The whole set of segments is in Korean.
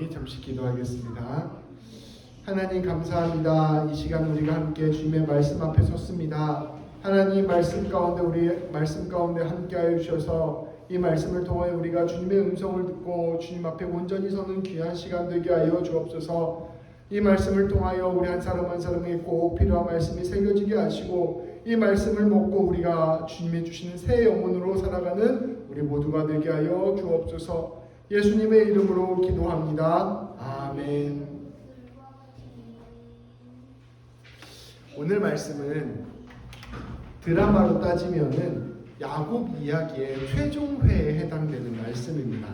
우리 잠시 기도하겠습니다. 하나님 감사합니다. 이 시간 우리가 함께 주님의 말씀 앞에 섰습니다. 하나님 말씀 가운데 함께하여 주셔서 이 말씀을 통하여 우리가 주님의 음성을 듣고 주님 앞에 온전히 서는 귀한 시간 되게 하여 주옵소서. 이 말씀을 통하여 우리 한 사람 한 사람에게 꼭 필요한 말씀이 새겨지게 하시고 이 말씀을 먹고 우리가 주님이 주시는 새 영혼으로 살아가는 우리 모두가 되게 하여 주옵소서. 예수님의 이름으로 기도합니다. 아멘. 오늘 말씀은 드라마로 따지면은 야곱 이야기의 최종회에 해당되는 말씀입니다.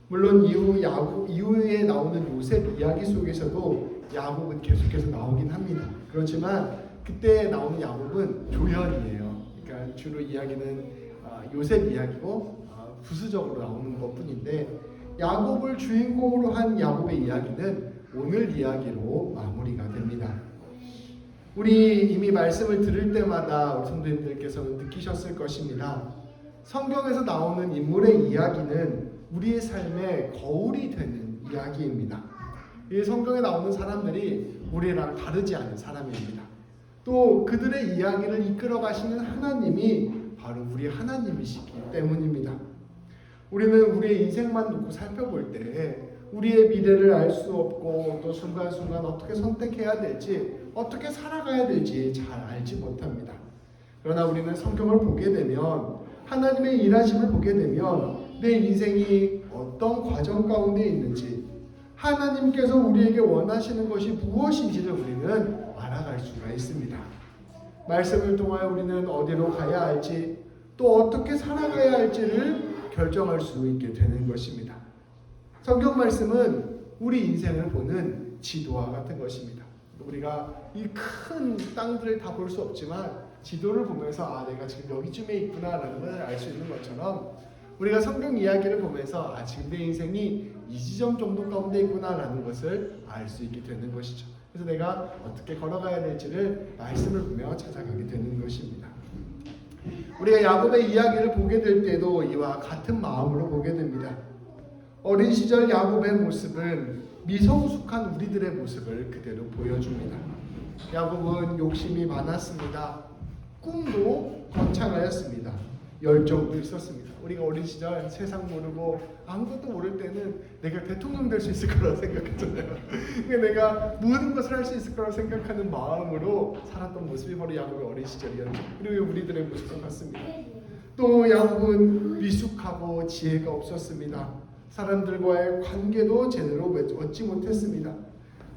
물론 이후에 나오는 요셉 이야기 속에서도 야곱은 계속해서 나오긴 합니다. 그렇지만 그때 나오는 야곱은 조연이에요. 그러니까 주로 이야기는 요셉 이야기고 부수적으로 나오는 것뿐인데 야곱을 주인공으로 한 야곱의 이야기는 오늘 이야기로 마무리가 됩니다. 우리 이미 말씀을 들을 때마다 우리 성도님들께서는 느끼셨을 것입니다. 성경에서 나오는 인물의 이야기는 우리의 삶의 거울이 되는 이야기입니다. 이 성경에 나오는 사람들이 우리랑 다르지 않은 사람입니다. 또 그들의 이야기를 이끌어 가시는 하나님이 바로 우리 하나님이시기 때문입니다. 우리는 우리의 인생만 놓고 살펴볼 때 우리의 미래를 알 수 없고 또 순간순간 어떻게 선택해야 될지 어떻게 살아가야 될지 잘 알지 못합니다. 그러나 우리는 성경을 보게 되면 하나님의 일하심을 보게 되면 내 인생이 어떤 과정 가운데 있는지 하나님께서 우리에게 원하시는 것이 무엇인지를 우리는 알아갈 수가 있습니다. 말씀을 통하여 우리는 어디로 가야 할지 또 어떻게 살아가야 할지를 결정할 수 있게 되는 것입니다. 성경 말씀은 우리 인생을 보는 지도와 같은 것입니다. 우리가 이 큰 땅들을 다 볼 수 없지만 지도를 보면서 내가 지금 여기쯤에 있구나라는 걸 알 수 있는 것처럼 우리가 성경 이야기를 보면서 지금 내 인생이 이 지점 정도 가운데 있구나라는 것을 알 수 있게 되는 것이죠. 그래서 내가 어떻게 걸어가야 될지를 말씀을 보며 찾아가게 되는 것입니다. 우리가 야곱의 이야기를 보게 될 때도 이와 같은 마음으로 보게 됩니다. 어린 시절 야곱의 모습은 미성숙한 우리들의 모습을 그대로 보여줍니다. 야곱은 욕심이 많았습니다. 꿈도 거창하였습니다. 열정도 있었습니다. 우리가 어린 시절 세상 모르고 아무것도 모를 때는 내가 대통령 될 수 있을 거라고 생각했잖아요. 내가 모든 것을 할 수 있을 거라고 생각하는 마음으로 살았던 모습이 바로 야곱의 어린 시절이었죠. 그리고 우리들의 모습도 같습니다. 또 야곱은 미숙하고 지혜가 없었습니다. 사람들과의 관계도 제대로 얻지 못했습니다.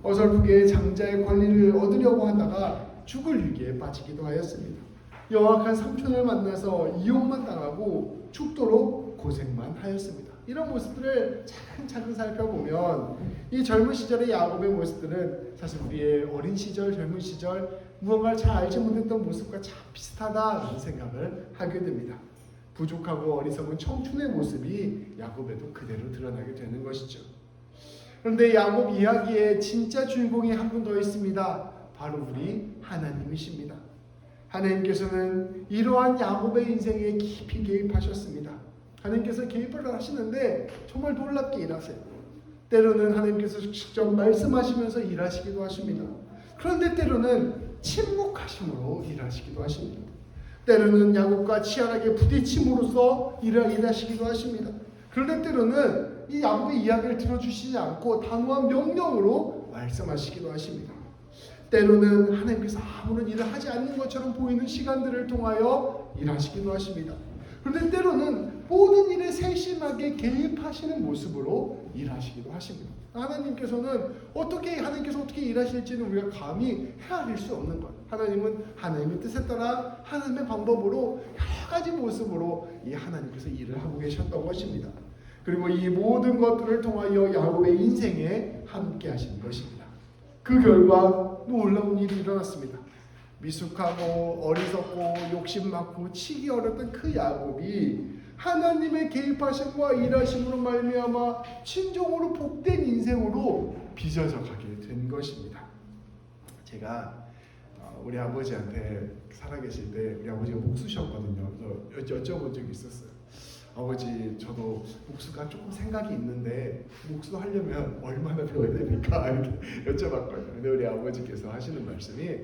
어설프게 장자의 권리를 얻으려고 하다가 죽을 위기에 빠지기도 하였습니다. 영악한 삼촌을 만나서 이용만 당하고 죽도록 고생만 하였습니다. 이런 모습들을 차근차근 살펴보면 이 젊은 시절의 야곱의 모습들은 사실 우리의 어린 시절, 젊은 시절 무언가를 잘 알지 못했던 모습과 참 비슷하다는 생각을 하게 됩니다. 부족하고 어리석은 청춘의 모습이 야곱에도 그대로 드러나게 되는 것이죠. 그런데 야곱 이야기의 진짜 주인공이 한 분 더 있습니다. 바로 우리 하나님이십니다. 하나님께서는 이러한 야곱의 인생에 깊이 개입하셨습니다. 하나님께서 개입을 하시는데 정말 놀랍게 일하세요. 때로는 하나님께서 직접 말씀하시면서 일하시기도 하십니다. 그런데 때로는 침묵하심으로 일하시기도 하십니다. 때로는 야곱과 치열하게 부딪힘으로써 일하시기도 하십니다. 그런데 때로는 이 야곱의 이야기를 들어주시지 않고 단호한 명령으로 말씀하시기도 하십니다. 때로는 하나님께서 아무런 일을 하지 않는 것처럼 보이는 시간들을 통하여 일하시기도 하십니다. 그런데 때로는 모든 일에 세심하게 개입하시는 모습으로 일하시기도 하십니다. 하나님께서 어떻게 일하실지는 우리가 감히 헤아릴 수 없는 것. 하나님은 하나님의 뜻에 따라 하나님의 방법으로 여러 가지 모습으로 이 하나님께서 일을 하고 계셨던 것입니다. 그리고 이 모든 것들을 통하여 야곱의 인생에 함께 하신 것입니다. 그 결과 놀라운 일이 일어났습니다. 미숙하고 어리석고 욕심 많고 치기 어렸던 그 야곱이 하나님의 개입하심과 일하심으로 말미암아 친정으로 복된 인생으로 빚어져 가게 된 것입니다. 제가 우리 아버지한테 살아계실 때 우리 아버지가 목수셨거든요. 그래서 여쭤본 적이 있었어요. 아버지 저도 목수가 조금 생각이 있는데 목수 하려면 얼마나 배워야 됩니까? 이렇게 여쭤봤거든요. 근데 우리 아버지께서 하시는 말씀이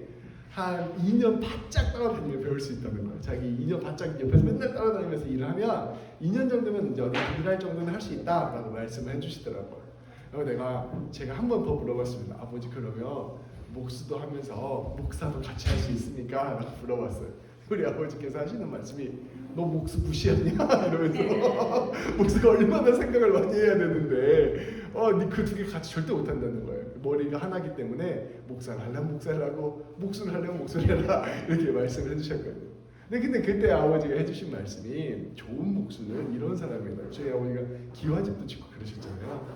한 2년 바짝 따라다니며 배울 수 있다는 거예요. 자기 2년 바짝 옆에서 맨날 따라다니면서 일을 하면 2년 정도면 이제 어디 일할 정도는 할 수 있다라고 말씀을 해주시더라고요. 그래서 제가 한 번 더 물어봤습니다. 아버지 그러면 목수도 하면서 목사도 같이 할 수 있습니까? 라고 물어봤어요. 우리 아버지께서 하시는 말씀이 너 목수 무시하냐? 이러면서 목수가 얼마나 생각을 많이 해야 되는데 네 그 두 개 같이 절대 못한다는 거예요. 머리가 하나기 때문에 목사를 하려면 목사를 하고 목수를 하려면 목수를 해라 이렇게 말씀을 해주셨거든요. 근데 그때 아버지가 해주신 말씀이 좋은 목수는 이런 사람이다. 저희 아버지가 기와집도 짓고 그러셨잖아요.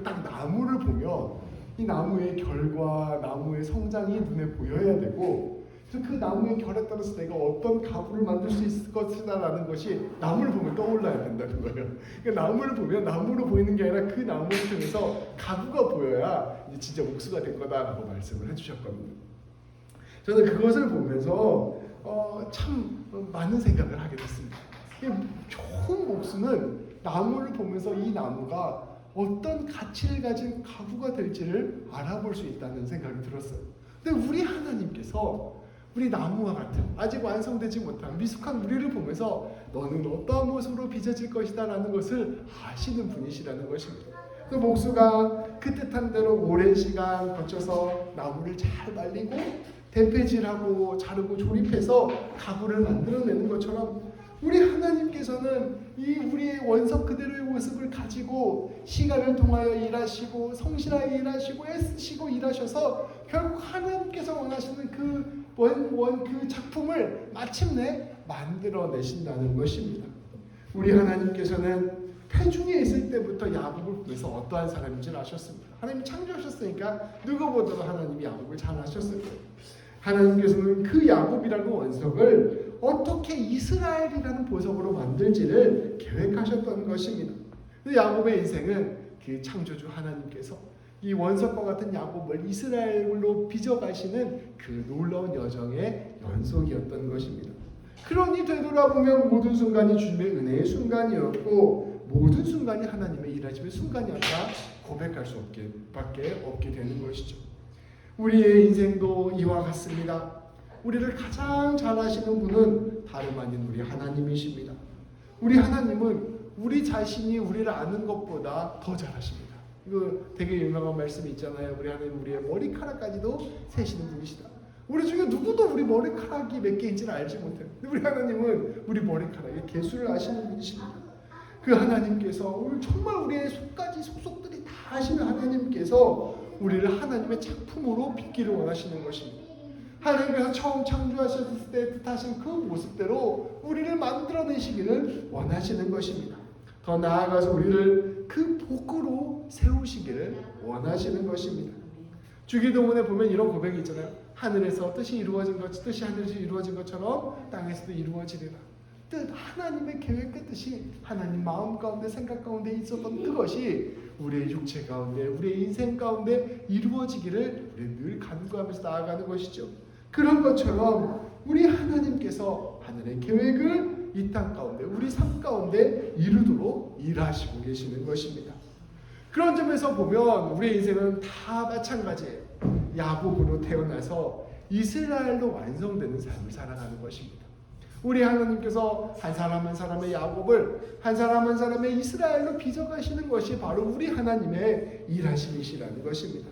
딱 나무를 보면 이 나무의 결과, 나무의 성장이 눈에 보여야 되고 그래서 그 나무의 결에 따라서 내가 어떤 가구를 만들 수 있을 것이다라는 것이 나무를 보면 떠올라야 된다는 거예요. 그러니까 나무를 보면 나무로 보이는 게 아니라 그 나무를 통해서 가구가 보여야 이제 진짜 목수가 된 거다라고 말씀을 해주셨거든요. 저는 그것을 보면서 참 많은 생각을 하게 됐습니다. 좋은 목수는 나무를 보면서 이 나무가 어떤 가치를 가진 가구가 될지를 알아볼 수 있다는 생각이 들었어요. 근데 우리 하나님께서 우리 나무와 같은 아직 완성되지 못한 미숙한 우리를 보면서 너는 어떠한 모습으로 빚어질 것이다 라는 것을 아시는 분이시라는 것입니다. 그 목수가 그 뜻한 대로 오랜 시간 거쳐서 나무를 잘 말리고 대패질하고 자르고 조립해서 가구를 만들어내는 것처럼 우리 하나님께서는 이 우리의 원석 그대로의 모습을 가지고 시간을 통하여 일하시고 성실하게 일하시고 애쓰시고 일하셔서 결국 하나님께서 원하시는 그 작품을 마침내 만들어내신다는 것입니다. 우리 하나님께서는 태중에 있을 때부터 야곱을 보면서 어떠한 사람인지 아셨습니다. 하나님이 창조하셨으니까 누구보다도 하나님이 야곱을 잘 아셨을 거예요. 하나님께서는 그 야곱이라는 원석을 어떻게 이스라엘이라는 보석으로 만들지를 계획하셨던 것입니다. 야곱의 인생은 그 창조주 하나님께서 이 원석과 같은 야곱을 이스라엘로 빚어가시는 그 놀라운 여정의 연속이었던 것입니다. 그러니 되돌아보면 모든 순간이 주님의 은혜의 순간이었고 모든 순간이 하나님의 일하심의 순간이었다 고백할 수 밖에 없게 되는 것이죠. 우리의 인생도 이와 같습니다. 우리를 가장 잘 아시는 분은 다름 아닌 우리 하나님이십니다. 우리 하나님은 우리 자신이 우리를 아는 것보다 더 잘 아십니다. 이거 되게 유명한 말씀이 있잖아요. 우리 하나님 우리의 머리카락까지도 세시는 분이시다. 우리 중에 누구도 우리 머리카락이 몇 개인지를 알지 못해요. 근데 우리 하나님은 우리 머리카락의 개수를 아시는 분이십니다. 그 하나님께서 정말 우리의 속까지 속속들이 다 아시는 하나님께서 우리를 하나님의 작품으로 빚기를 원하시는 것입니다. 하나님께서 처음 창조하셨을 때 뜻하신 그 모습대로 우리를 만들어내시기를 원하시는 것입니다. 더 나아가서 우리를 그 복으로 세우시기를 원하시는 것입니다. 주기도문에 보면 이런 고백이 있잖아요. 하늘에서 뜻이 이루어진 것, 뜻이 하늘에서 이루어진 것처럼 땅에서도 이루어지리라. 뜻, 하나님의 계획과 뜻이 하나님 마음 가운데 생각 가운데 있었던 그것이 우리의 육체 가운데 우리의 인생 가운데 이루어지기를 우리 늘 간구하면서 나아가는 것이죠. 그런 것처럼 우리 하나님께서 하늘의 계획을 이 땅 가운데 우리 삶 가운데 이루도록 일하시고 계시는 것입니다. 그런 점에서 보면 우리의 인생은 다 마찬가지예요. 야곱으로 태어나서 이스라엘로 완성되는 삶을 살아가는 것입니다. 우리 하나님께서 한 사람 한 사람의 야곱을 한 사람 한 사람의 이스라엘로 빚어가시는 것이 바로 우리 하나님의 일하심이시라는 것입니다.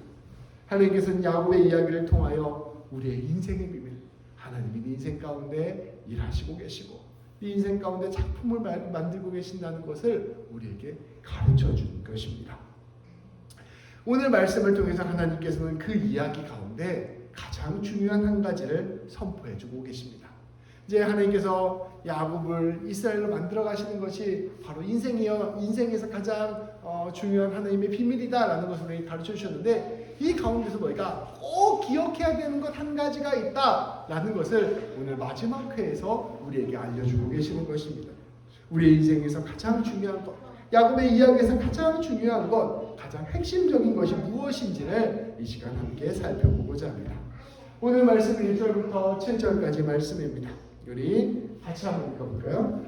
하나님께서는 야곱의 이야기를 통하여 우리의 인생의 비밀, 하나님이 네 인생 가운데 일하시고 계시고 네 인생 가운데 작품을 만들고 계신다는 것을 우리에게 가르쳐 주는 것입니다. 오늘 말씀을 통해서 하나님께서는 그 이야기 가운데 가장 중요한 한 가지를 선포해 주고 계십니다. 이제 하나님께서 야곱을 이스라엘로 만들어 가시는 것이 바로 인생에서 가장 중요한 하나님의 비밀이다라는 것을 우리에게 가르쳐 주셨는데 이 가운데서 너희가 꼭 기억해야 되는 것 한 가지가 있다라는 것을 오늘 마지막 회에서 우리에게 알려주고 계시는 것입니다. 우리의 인생에서 가장 중요한 것, 야곱의 이야기에서 가장 중요한 것, 가장 핵심적인 것이 무엇인지를 이 시간 함께 살펴보고자 합니다. 오늘 말씀 1절부터 7절까지 말씀입니다. 우리 같이 한번 읽어볼까요?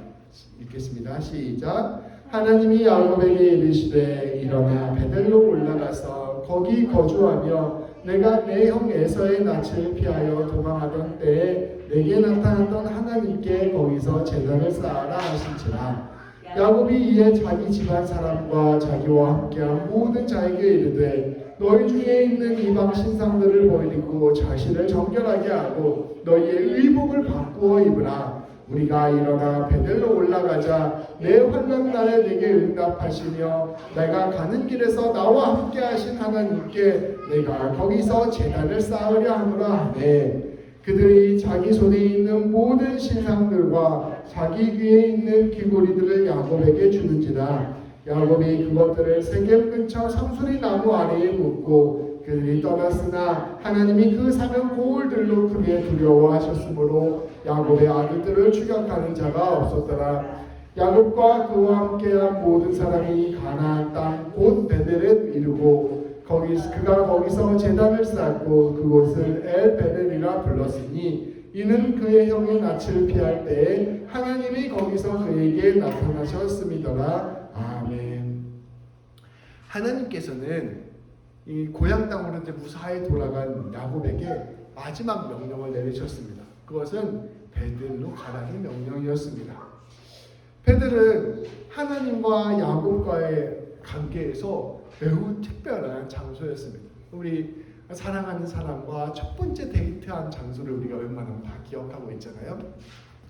읽겠습니다. 시작. 하나님이 야곱에게 이르시되 일어나 베델로 올라가서 거기 거주하며 내가 내 형 에서의 낯을 피하여 도망하던 때에 내게 나타났던 하나님께 거기서 제단을 쌓아라 하신지라. 야곱이 이에 자기 집안 사람과 자기와 함께한 모든 자에게 이르되 너희 중에 있는 이방 신상들을 버리고 자신을 정결하게 하고 너희의 의복을 바꾸어 입으라. 우리가 일어나 베델로 올라가자. 내 환난 날에 내게 응답하시며 내가 가는 길에서 나와 함께 하신 하나님께 내가 거기서 제단을 쌓으려 하노라 하네. 그들이 자기 손에 있는 모든 신상들과 자기 귀에 있는 귀고리들을 야곱에게 주는지라. 야곱이 그것들을 세겜 근처 상수리 나무 아래에 묻고 그들이 떠났으나 하나님이 그 사면 고울들로 크게 두려워하셨으므로 야곱의 아들들을 추격하는 자가 없었더라. 야곱과 그와 함께한 모든 사람이 가나안 땅 곧 베델에 이르고 그가 거기서 제단을 쌓고 그곳을 엘베델이라 불렀으니 이는 그의 형의 낯을 피할 때에 하나님이 거기서 그에게 나타나셨음이더라. 아멘. 하나님께서는 이 고향 땅으로 이제 무사히 돌아간 야곱에게 마지막 명령을 내리셨습니다. 그것은 베델로 가라는 명령이었습니다. 베델은 하나님과 야곱과의 관계에서 매우 특별한 장소였습니다. 우리 사랑하는 사람과 첫 번째 데이트한 장소를 우리가 웬만하면 다 기억하고 있잖아요.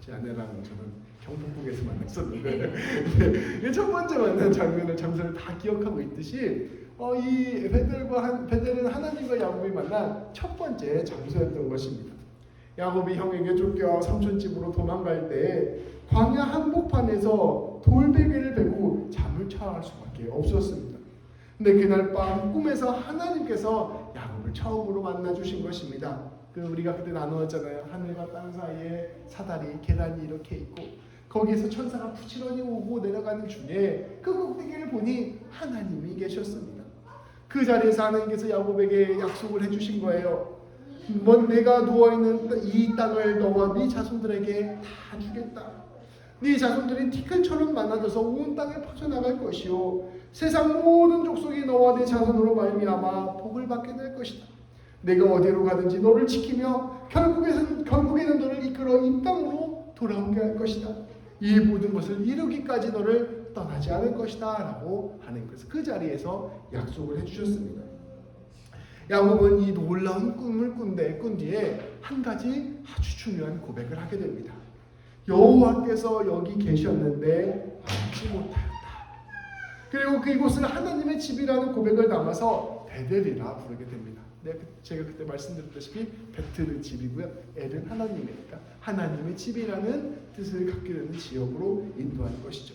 제 아내랑 저는 경복궁에서 만났었는데 첫 번째 만난 장소를 다 기억하고 있듯이 이 베델은 하나님과 야곱이 만난 첫 번째 장소였던 것입니다. 야곱이 형에게 쫓겨 삼촌 집으로 도망갈 때 광야 한복판에서 돌베개를 베고 잠을 청할 수밖에 없었습니다. 근데 그날 밤 꿈에서 하나님께서 야곱을 처음으로 만나 주신 것입니다. 우리가 그때 나누었잖아요. 하늘과 땅 사이에 사다리, 계단이 이렇게 있고 거기에서 천사가 부지런히 오고 내려가는 중에 그 꼭대기를 보니 하나님이 계셨습니다. 그 자리에서 하나님께서 야곱에게 약속을 해주신 거예요. 내가 누워있는 이 땅을 너와 네 자손들에게 다 주겠다. 네 자손들이 티끌처럼 많아져서 온 땅에 퍼져나갈 것이요 세상 모든 족속이 너와 네 자손으로 말미암아 복을 받게 될 것이다. 내가 어디로 가든지 너를 지키며 결국에는 너를 이끌어 이 땅으로 돌아오게 할 것이다. 이 모든 것을 이루기까지 너를 떠나지 않을 것이다 라고 하나님께서 그 자리에서 약속을 해주셨습니다. 야곱은 이 놀라운 꿈을 꾼 뒤에 한 가지 아주 중요한 고백을 하게 됩니다. 여호와께서 여기 계셨는데 알지 못하였다. 그리고 그곳을 하나님의 집이라는 고백을 담아서 베델이라 부르게 됩니다. 제가 그때 말씀드렸다시피 베틀은 집이고요. 엘은 하나님이니까 하나님의 집이라는 뜻을 갖게 되는 지역으로 인도하는 것이죠.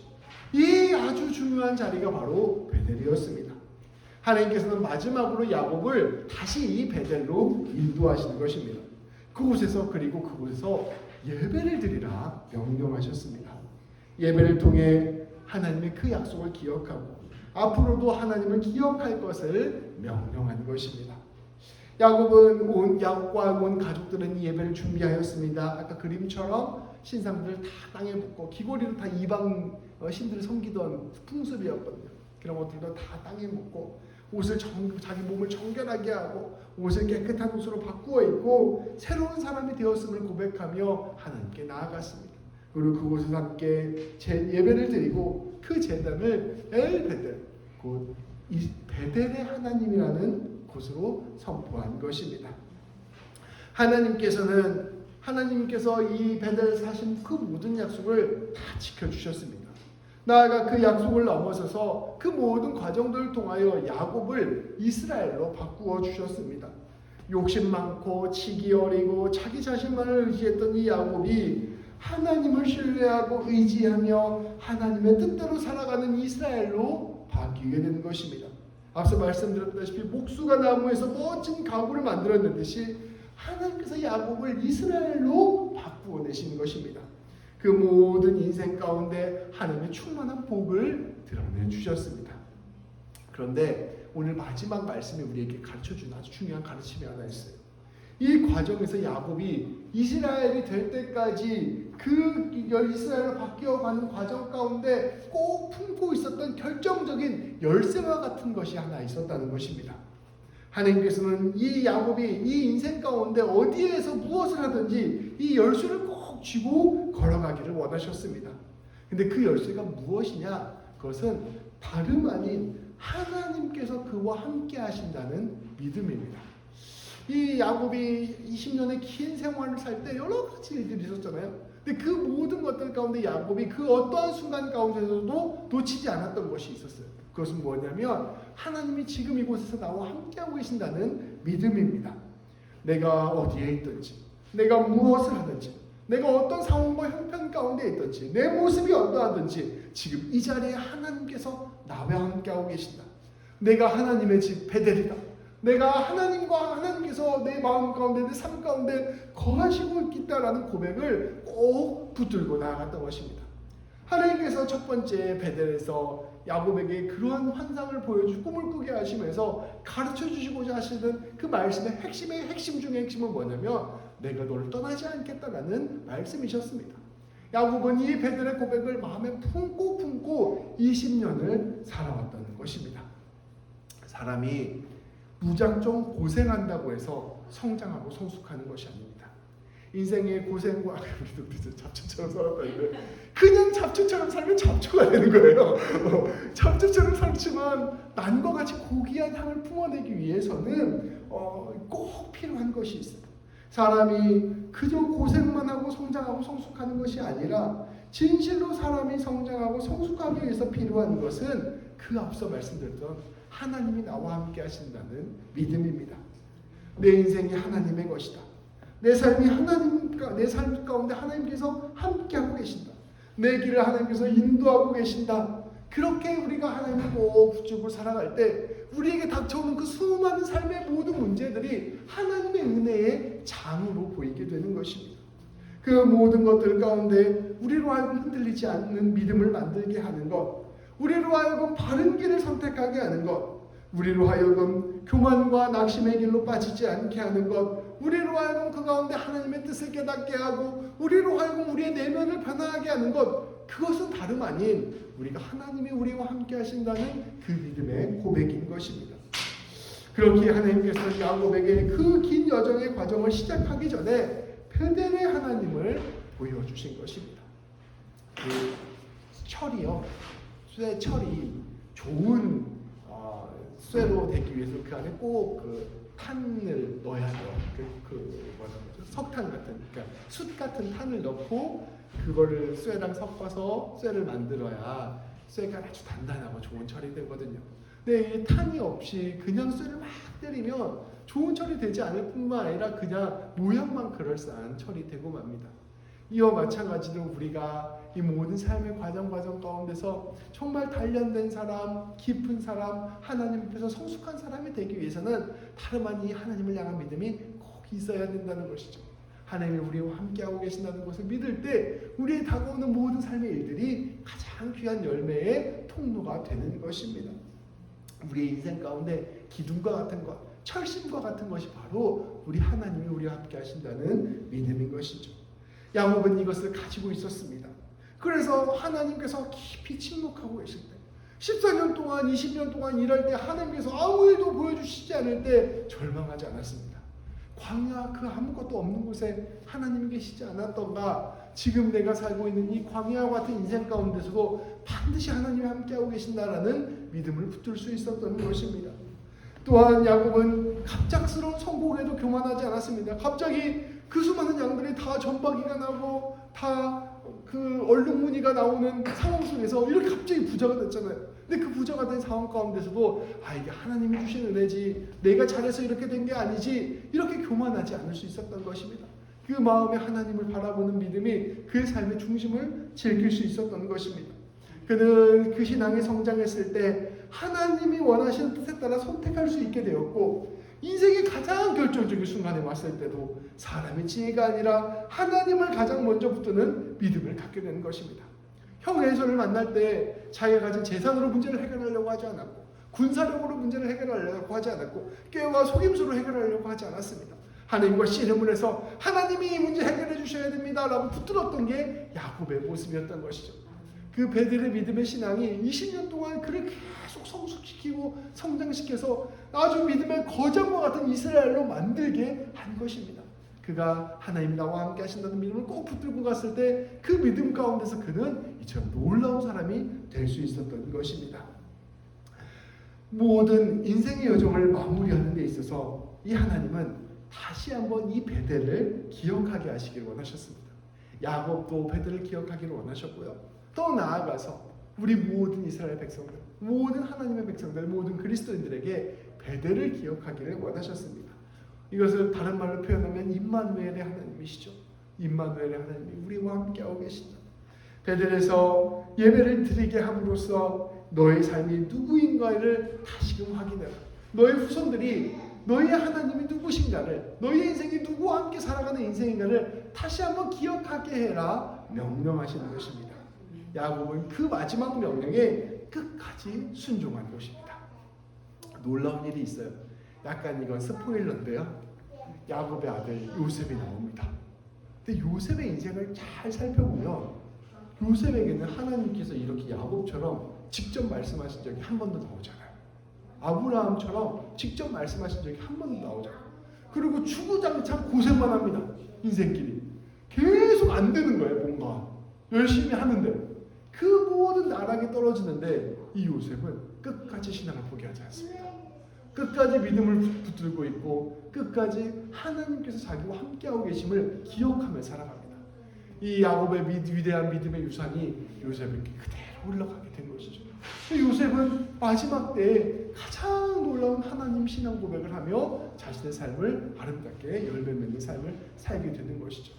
이 아주 중요한 자리가 바로 베델이었습니다. 하나님께서는 마지막으로 야곱을 다시 이 베델로 인도하시는 것입니다. 그곳에서 예배를 드리라 명령하셨습니다. 예배를 통해 하나님의 그 약속을 기억하고 앞으로도 하나님을 기억할 것을 명령한 것입니다. 야곱과 온 가족들은 이 예배를 준비하였습니다. 아까 그림처럼 신상들을 다 땅에 묻고 귀고리로 다 이방 신들을 섬기던 풍습이었거든요. 그런 것들도 다 땅에 묻고 자기 몸을 정결하게 하고 옷을 깨끗한 옷으로 바꾸어 입고 새로운 사람이 되었음을 고백하며 하나님께 나아갔습니다. 그리고 그곳에서 함께 예배를 드리고 그 제단을 엘베델, 곧 베델의 하나님이라는 곳으로 선포한 것입니다. 하나님께서 이 베델에서 하신 그 모든 약속을 다 지켜주셨습니다. 나아가 그 약속을 넘어서서 그 모든 과정들을 통하여 야곱을 이스라엘로 바꾸어 주셨습니다. 욕심 많고 치기 어리고 자기 자신만을 의지했던 이 야곱이 하나님을 신뢰하고 의지하며 하나님의 뜻대로 살아가는 이스라엘로 바뀌게 된 것입니다. 앞서 말씀드렸다시피 목수가 나무에서 멋진 가구를 만들어내듯이 하나님께서 야곱을 이스라엘로 바꾸어 내신 것입니다. 그 모든 인생 가운데 하나님의 충만한 복을 드러내 주셨습니다. 그런데 오늘 마지막 말씀이 우리에게 가르쳐주는 아주 중요한 가르침이 하나 있어요. 이 과정에서 야곱이 이스라엘이 될 때까지 그 이스라엘로 바뀌어가는 과정 가운데 꼭 품고 있었던 결정적인 열쇠와 같은 것이 하나 있었다는 것입니다. 하나님께서는 이 야곱이 이 인생 가운데 어디에서 무엇을 하든지 이 열쇠를 꼭 쥐고 걸어가기를 원하셨습니다. 근데 그 열쇠가 무엇이냐? 그것은 다름 아닌 하나님께서 그와 함께 하신다는 믿음입니다. 이 야곱이 20년의 긴 생활을 살 때 여러 가지 일들이 있었잖아요. 근데 그 모든 것들 가운데 야곱이 그 어떠한 순간 가운데서도 놓치지 않았던 것이 있었어요. 그것은 뭐냐면 하나님이 지금 이곳에서 나와 함께하고 계신다는 믿음입니다. 내가 어디에 있든지, 내가 무엇을 하든지, 내가 어떤 상황과 형편 가운데 있든지, 내 모습이 어떠하든지 지금 이 자리에 하나님께서 나와 함께하고 계신다. 내가 하나님의 집 베델이다. 내가 하나님께서 내 마음 가운데, 내 삶 가운데 거하시고 있다라는 고백을 꼭 붙들고 나아갔던 것입니다. 하나님께서 첫 번째 베델에서 야곱에게 그러한 환상을 보여주고 꿈을 꾸게 하시면서 가르쳐 주시고자 하시는 그 말씀의 핵심 중에 핵심은 뭐냐면 내가 너를 떠나지 않겠다라는 말씀이셨습니다. 야곱은 이 베델의 고백을 마음에 품고 20년을 살아왔다는 것입니다. 사람이 무작정 고생한다고 해서 성장하고 성숙하는 것이 아닙니다. 인생의 고생과 우리도 잡초처럼 살았다는데 그냥 잡초처럼 살면 잡초가 되는 거예요. 잡초처럼 살지만 난과 같이 고귀한 향을 품어내기 위해서는 꼭 필요한 것이 있어요. 사람이 그저 고생만 하고 성장하고 성숙하는 것이 아니라 진실로 사람이 성장하고 성숙하기 위해서 필요한 것은 그 앞서 말씀드렸던 하나님이 나와 함께 하신다는 믿음입니다. 내 인생이 하나님의 것이다. 내 삶이 내 삶 가운데 하나님께서 함께하고 계신다. 내 길을 하나님께서 인도하고 계신다. 그렇게 우리가 하나님을 꼭 붙잡고 살아갈 때 우리에게 닥쳐오는 그 수많은 삶의 모든 문제들이 하나님의 은혜의 장으로 보이게 되는 것입니다. 그 모든 것들 가운데 우리로 하여금 흔들리지 않는 믿음을 만들게 하는 것, 우리로 하여금 바른 길을 선택하게 하는 것, 우리로 하여금 교만과 낙심의 길로 빠지지 않게 하는 것, 우리로 하여금 그 가운데 하나님의 뜻을 깨닫게 하고 우리로 하여금 우리의 내면을 변화하게 하는 것, 그것은 다름 아닌 우리가 하나님이 우리와 함께 하신다는 그 믿음의 고백인 것입니다. 그렇게 하나님께서 야곱에게 그 긴 여정의 과정을 시작하기 전에 베델의 하나님을 보여주신 것입니다. 그 철이요, 쇠 철이 좋은 쇠로 되기 위해서 그 안에 꼭 그 탄을 넣어야 돼요. 석탄 같은, 그러니까 숯 같은 탄을 넣고 그거를 쇠랑 섞어서 쇠를 만들어야 쇠가 아주 단단하고 좋은 철이 되거든요. 근데 이 탄이 없이 그냥 쇠를 막 때리면 좋은 철이 되지 않을 뿐만 아니라 그냥 모양만 그럴싸한 철이 되고 맙니다. 이와 마찬가지로 우리가 이 모든 삶의 과정 가운데서 정말 단련된 사람, 깊은 사람, 하나님 앞에서 성숙한 사람이 되기 위해서는 다름 아닌 하나님을 향한 믿음이 꼭 있어야 된다는 것이죠. 하나님이 우리와 함께하고 계신다는 것을 믿을 때 우리의 다가오는 모든 삶의 일들이 가장 귀한 열매의 통로가 되는 것입니다. 우리의 인생 가운데 기둥과 같은 것, 철심과 같은 것이 바로 우리 하나님이 우리와 함께 하신다는 믿음인 것이죠. 야곱은 이것을 가지고 있었습니다. 그래서 하나님께서 깊이 침묵하고 계실 때 14년 동안 20년 동안 일할 때 하나님께서 아무 일도 보여주시지 않을 때 절망하지 않았습니다. 광야 그 아무것도 없는 곳에 하나님이 계시지 않았던가, 지금 내가 살고 있는 이 광야와 같은 인생 가운데서도 반드시 하나님이 함께하고 계신다라는 믿음을 붙들 수 있었던 것입니다. 또한 야곱은 갑작스러운 성공에도 교만하지 않았습니다. 갑자기 그 수많은 양들이 다 전박이가 나고 다 그 얼룩무늬가 나오는 상황 속에서 이렇게 갑자기 부자가 됐잖아요. 근데 그 부자가 된 상황 가운데서도 이게 하나님이 주신 은혜지, 내가 잘해서 이렇게 된 게 아니지, 이렇게 교만하지 않을 수 있었던 것입니다. 그 마음에 하나님을 바라보는 믿음이 그의 삶의 중심을 지킬 수 있었던 것입니다. 그는 그 신앙이 성장했을 때 하나님이 원하시는 뜻에 따라 선택할 수 있게 되었고, 인생의 가장 결정적인 순간에 왔을 때도 사람의 지혜가 아니라 하나님을 가장 먼저 붙드는 믿음을 갖게 되는 것입니다. 형 에서를 만날 때 자기가 가진 재산으로 문제를 해결하려고 하지 않았고, 군사력으로 문제를 해결하려고 하지 않았고, 꾀와 속임수로 해결하려고 하지 않았습니다. 하나님과 씨름을 해서 하나님이 이 문제 해결해 주셔야 됩니다 라고 붙들었던 게 야곱의 모습이었던 것이죠. 그 베델의 믿음의 신앙이 20년 동안 그를 계속 성숙시키고 성장시켜서 아주 믿음의 거장과 같은 이스라엘로 만들게 한 것입니다. 그가 하나님이 나와 함께 하신다는 믿음을 꼭 붙들고 갔을 때 그 믿음 가운데서 그는 이처럼 놀라운 사람이 될 수 있었던 것입니다. 모든 인생의 여정을 마무리하는 데 있어서 이 하나님은 다시 한번 이 베델을 기억하게 하시길 원하셨습니다. 야곱도 베델을 기억하기를 원하셨고요. 더 나아가서 우리 모든 이스라엘 백성들, 모든 하나님의 백성들, 모든 그리스도인들에게 베델을 기억하기를 원하셨습니다. 이것을 다른 말로 표현하면 임마누엘의 하나님이시죠. 임마누엘의 하나님이 우리와 함께하고 계시죠. 베델에서 예배를 드리게 함으로써 너의 삶이 누구인가를 다시금 확인해라. 너의 후손들이 너의 하나님이 누구신가를, 너의 인생이 누구와 함께 살아가는 인생인가를 다시 한번 기억하게 해라 명령하시는 것입니다. 야곱은 그 마지막 명령에 끝까지 순종한 것입니다. 놀라운 일이 있어요. 약간 이건 스포일러인데요. 야곱의 아들 요셉이 나옵니다. 근데 요셉의 인생을 잘 살펴보면 요셉에게는 하나님께서 이렇게 야곱처럼 직접 말씀하신 적이 한 번도 나오잖아요. 아브라함처럼 직접 말씀하신 적이 한 번도 나오잖아요. 그리고 주구장창 고생만 합니다. 인생길이 계속 안 되는 거예요. 뭔가 열심히 하는데 그 모든 나락에 떨어지는데 이 요셉은 끝까지 신앙을 포기하지 않습니다. 끝까지 믿음을 붙들고 있고 끝까지 하나님께서 자기와 함께하고 계심을 기억하며 살아갑니다. 이 야곱의 위대한 믿음의 유산이 요셉에게 그대로 흘러가게 된 것이죠. 요셉은 마지막 때에 가장 놀라운 하나님 신앙 고백을 하며 자신의 삶을 아름답게 열매 맺는 삶을 살게 되는 것이죠.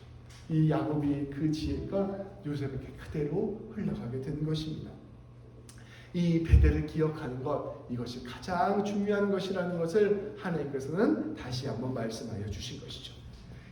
이 야곱이 그 지혜가 요셉에게 그대로 흘러가게 된 것입니다. 이 베델을 기억하는 것, 이것이 가장 중요한 것이라는 것을 하나님께서는 다시 한번 말씀하여 주신 것이죠.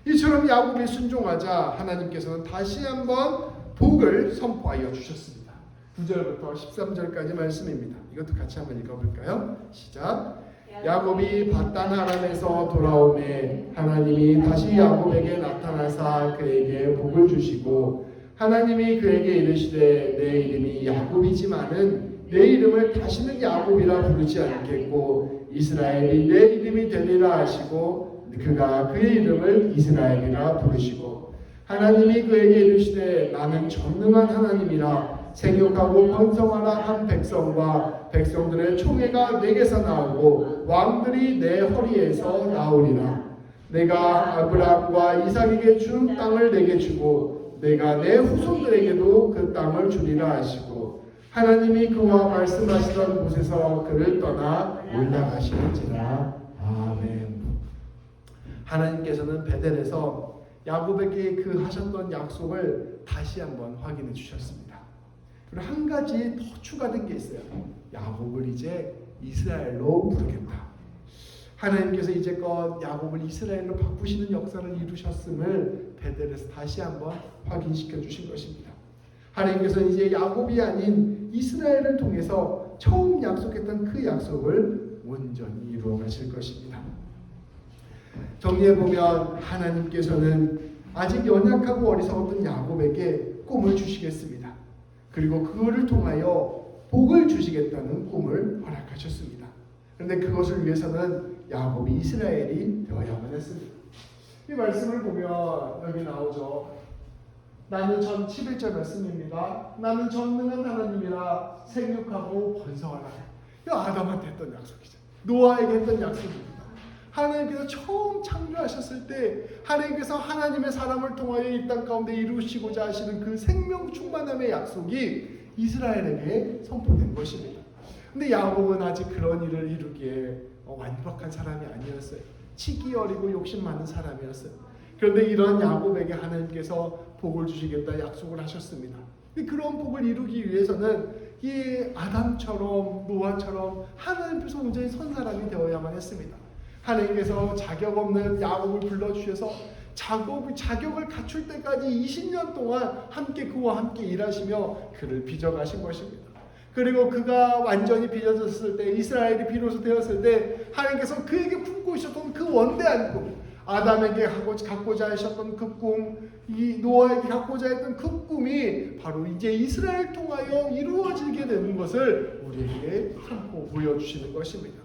이처럼 야곱이 순종하자 하나님께서는 다시 한번 복을 선포하여 주셨습니다. 9절부터 13절까지 말씀입니다. 이것도 같이 한번 읽어볼까요? 시작. 야곱이 밧단 아람에서 돌아오매 하나님이 다시 야곱에게 나타나사 그에게 복을 주시고 하나님이 그에게 이르시되 내 이름이 야곱이지만은 내 이름을 다시는 야곱이라 부르지 않겠고 이스라엘이 내 이름이 되리라 하시고 그가 그의 이름을 이스라엘이라 부르시고 하나님이 그에게 이르시되 나는 전능한 하나님이라 생육하고 번성하라 한 백성과 백성들의 총회가 내게서 나오고 왕들이 내 허리에서 나오리라. 내가 아브라함과 이삭에게 준 땅을 내게 주고 내가 내 후손들에게도 그 땅을 주리라 하시고 하나님이 그와 말씀하시던 곳에서 그를 떠나 올라가시는지라. 아멘. 하나님께서는 베델에서 야곱에게 그 하셨던 약속을 다시 한번 확인해 주셨습니다. 그리고 한 가지 더 추가된 게 있어요. 야곱을 이제 이스라엘로 부르겠다. 하나님께서 이제껏 야곱을 이스라엘로 바꾸시는 역사를 이루셨음을 베델에서 다시 한번 확인시켜 주신 것입니다. 하나님께서는 이제 야곱이 아닌 이스라엘을 통해서 처음 약속했던 그 약속을 온전히 이루어 가실 것입니다. 정리해보면 하나님께서는 아직 연약하고 어리석었던 야곱에게 꿈을 주시겠습니다. 그리고 그거를 통하여 복을 주시겠다는 꿈을 허락하셨습니다. 그런데 그것을 위해서는 야곱이 이스라엘이 되어야만 했습니다. 이 말씀을 보면 여기 나오죠. 나는 11절 말씀입니다. 나는 전능한 하나님이라 생육하고 번성하라. 이거 아담한테 했던 약속이죠. 노아에게 했던 약속입니다. 하나님께서 처음 창조하셨을 때 하나님께서 하나님의 사람을 통하여 이 땅 가운데 이루시고자 하시는 그 생명 충만함의 약속이 이스라엘에게 선포된 것입니다. 근데 야곱은 아직 그런 일을 이루기에 완벽한 사람이 아니었어요. 치기 어리고 욕심 많은 사람이었어요. 그런데 이런 야곱에게 하나님께서 복을 주시겠다 약속을 하셨습니다. 그런 복을 이루기 위해서는 이 아담처럼 노아처럼 하나님 앞에서 온전히 선 사람이 되어야만 했습니다. 하나님께서 자격 없는 야곱을 불러주셔서 자격을 갖출 때까지 20년 동안 그와 함께 일하시며 그를 빚어가신 것입니다. 그리고 그가 완전히 빚어졌을 때 이스라엘이 비로소 되었을 때 하나님께서 그에게 품고 있었던 그 원대한 꿈, 아담에게 갖고자 하셨던 그 꿈, 이 노아에게 갖고자 했던 그 꿈이 바로 이제 이스라엘 통하여 이루어지게 되는 것을 우리에게 선포 보여주시는 것입니다.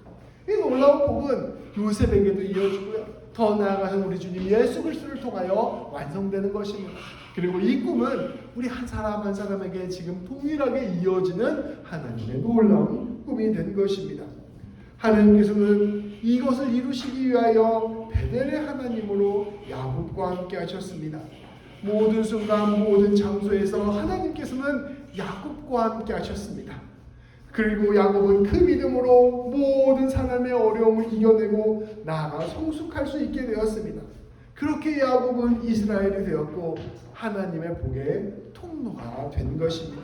이 놀라운 복은 요셉에게도 이어지고요. 더 나아가서 우리 주님 예수 그리스도를 통하여 완성되는 것입니다. 그리고 이 꿈은 우리 한 사람 한 사람에게 지금 동일하게 이어지는 하나님의 놀라운 꿈이 된 것입니다. 하나님께서는 이것을 이루시기 위하여 베델의 하나님으로 야곱과 함께 하셨습니다. 모든 순간 모든 장소에서 하나님께서는 야곱과 함께 하셨습니다. 그리고 야곱은 그 믿음으로 모든 사람의 어려움을 이겨내고 나아가 성숙할 수 있게 되었습니다. 그렇게 야곱은 이스라엘이 되었고 하나님의 복의 통로가 된 것입니다.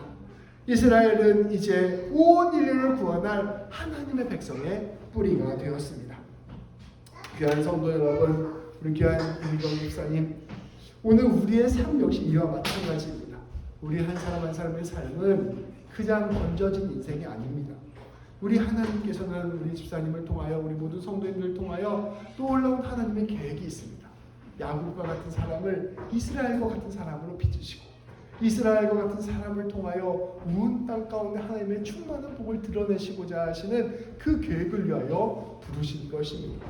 이스라엘은 이제 온 인류를 구원할 하나님의 백성의 뿌리가 되었습니다. 귀한 성도 여러분, 우리 귀한 김희경 목사님, 오늘 우리의 삶 역시 이와 마찬가지입니다. 우리 한 사람 한 사람의 삶은 그냥 건져진 인생이 아닙니다. 우리 하나님께서는 우리 집사님을 통하여 우리 모든 성도님들을 통하여 놀라운 하나님의 계획이 있습니다. 야곱과 같은 사람을 이스라엘과 같은 사람으로 빚으시고 이스라엘과 같은 사람을 통하여 온 땅 가운데 하나님의 충만한 복을 드러내시고자 하시는 그 계획을 위하여 부르신 것입니다.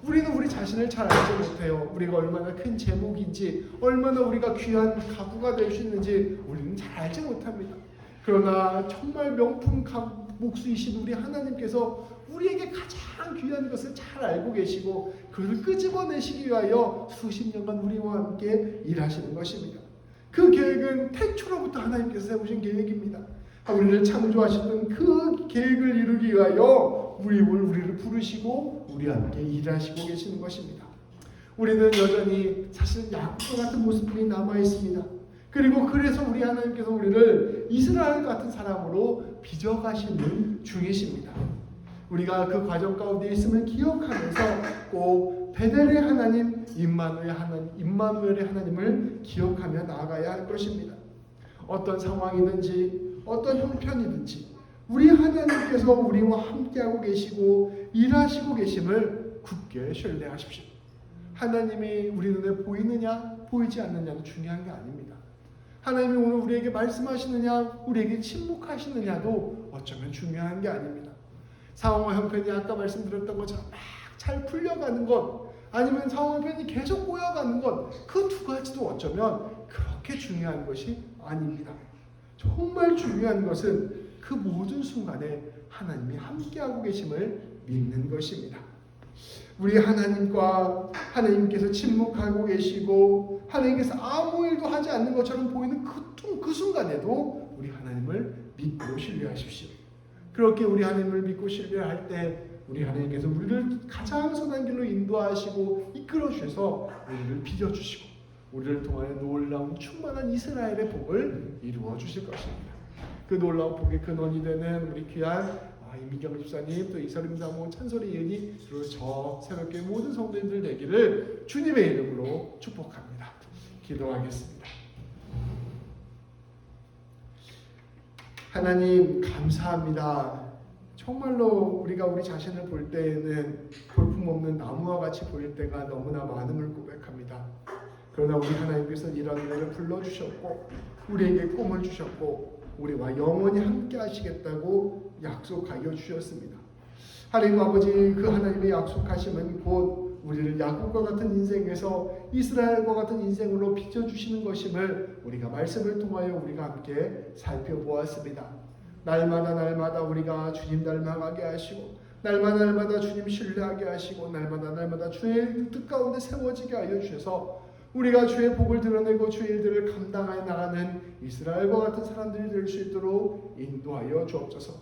우리는 우리 자신을 잘 알지 못해요. 우리가 얼마나 큰 제목인지, 얼마나 우리가 귀한 가구가 될 수 있는지 우리는 잘 알지 못합니다. 그러나 정말 명품 목수이신 우리 하나님께서 우리에게 가장 귀한 것을 잘 알고 계시고 그것을 끄집어내시기 위하여 수십 년간 우리와 함께 일하시는 것입니다. 그 계획은 태초로부터 하나님께서 세우신 계획입니다. 우리를 창조하셨던 그 계획을 이루기 위하여 우리를 부르시고 우리와 함께 일하시고 계시는 것입니다. 우리는 여전히 사실 야곱과 같은 모습이 남아 있습니다. 그리고 그래서 우리 하나님께서 우리를 이스라엘 같은 사람으로 빚어가시는 중이십니다. 우리가 그 과정 가운데 있음을 기억하면서 꼭 베델의 하나님, 임마누엘의 하나님을 기억하며 나아가야 할 것입니다. 어떤 상황이든지 어떤 형편이든지 우리 하나님께서 우리와 함께하고 계시고 일하시고 계심을 굳게 신뢰하십시오. 하나님이 우리 눈에 보이느냐 보이지 않느냐는 중요한 게 아닙니다. 하나님이 오늘 우리에게 말씀하시느냐 우리에게 침묵하시느냐도 어쩌면 중요한 게 아닙니다. 상황과 형편이 아까 말씀드렸던 것처럼 막 잘 풀려가는 것, 아니면 상황과 형편이 계속 꼬여가는 것, 그 두 가지도 어쩌면 그렇게 중요한 것이 아닙니다. 정말 중요한 것은 그 모든 순간에 하나님이 함께하고 계심을 믿는 것입니다. 우리 하나님께서 침묵하고 계시고 하나님께서 아무 일도 하지 않는 것처럼 보이는 그 순간에도 우리 하나님을 믿고 신뢰하십시오. 그렇게 우리 하나님을 믿고 신뢰할 때 우리 하나님께서 우리를 가장 선한 길로 인도하시고 이끌어 주셔서 우리를 빚어주시고 우리를 통하여 놀라운 충만한 이스라엘의 복을 이루어 주실 것입니다. 그 놀라운 복의 근원이 되는 우리 귀한 이민경 집사님, 또 이서림 사모, 찬솔이 예은이, 그리고 저 새롭게 모든 성도님들 되기를 주님의 이름으로 축복합니다. 기도하겠습니다. 하나님 감사합니다. 정말로 우리가 우리 자신을 볼 때에는 볼품없는 나무와 같이 보일 때가 너무나 많음을 고백합니다. 그러나 우리 하나님께서 이런 은혜를 불러주셨고 우리에게 꿈을 주셨고 우리와 영원히 함께 하시겠다고 약속하여 주셨습니다. 하나님 아버지, 그 하나님의 약속하심은 곧 우리를 야곱과 같은 인생에서 이스라엘과 같은 인생으로 빚어주시는 것임을 우리가 말씀을 통하여 우리가 함께 살펴보았습니다. 날마다 우리가 주님 닮아가게 하시고 날마다 주님 신뢰하게 하시고 날마다 주의 뜻 가운데 세워지게 하여 주셔서 우리가 주의 복을 드러내고 주의 일들을 감당하여 나가는 이스라엘과 같은 사람들이 될 수 있도록 인도하여 주옵소서.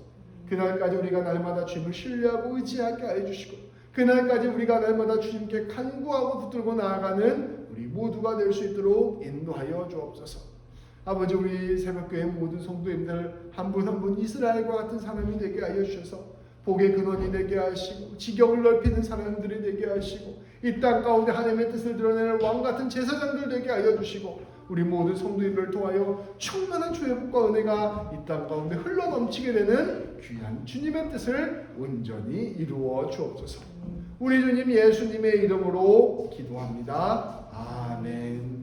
그날까지 우리가 날마다 주님을 신뢰하고 의지하게 하여 주시고 그날까지 우리가 날마다 주님께 간구하고 붙들고 나아가는 우리 모두가 될 수 있도록 인도하여 주옵소서. 아버지, 우리 새벽교회 모든 성도님들 한 분 한 분 이스라엘과 같은 사람이 되게 하여 주셔서 복의 근원이 되게 하시고 지경을 넓히는 사람들이 되게 하시고 이 땅 가운데 하나님의 뜻을 드러내는 왕 같은 제사장들 되게 하여 주시고 우리 모든 성도님을 통하여 충만한 주의 복과 은혜가 이 땅 가운데 흘러넘치게 되는 귀한 주님의 뜻을 온전히 이루어 주옵소서. 우리 주님 예수님의 이름으로 기도합니다. 아멘.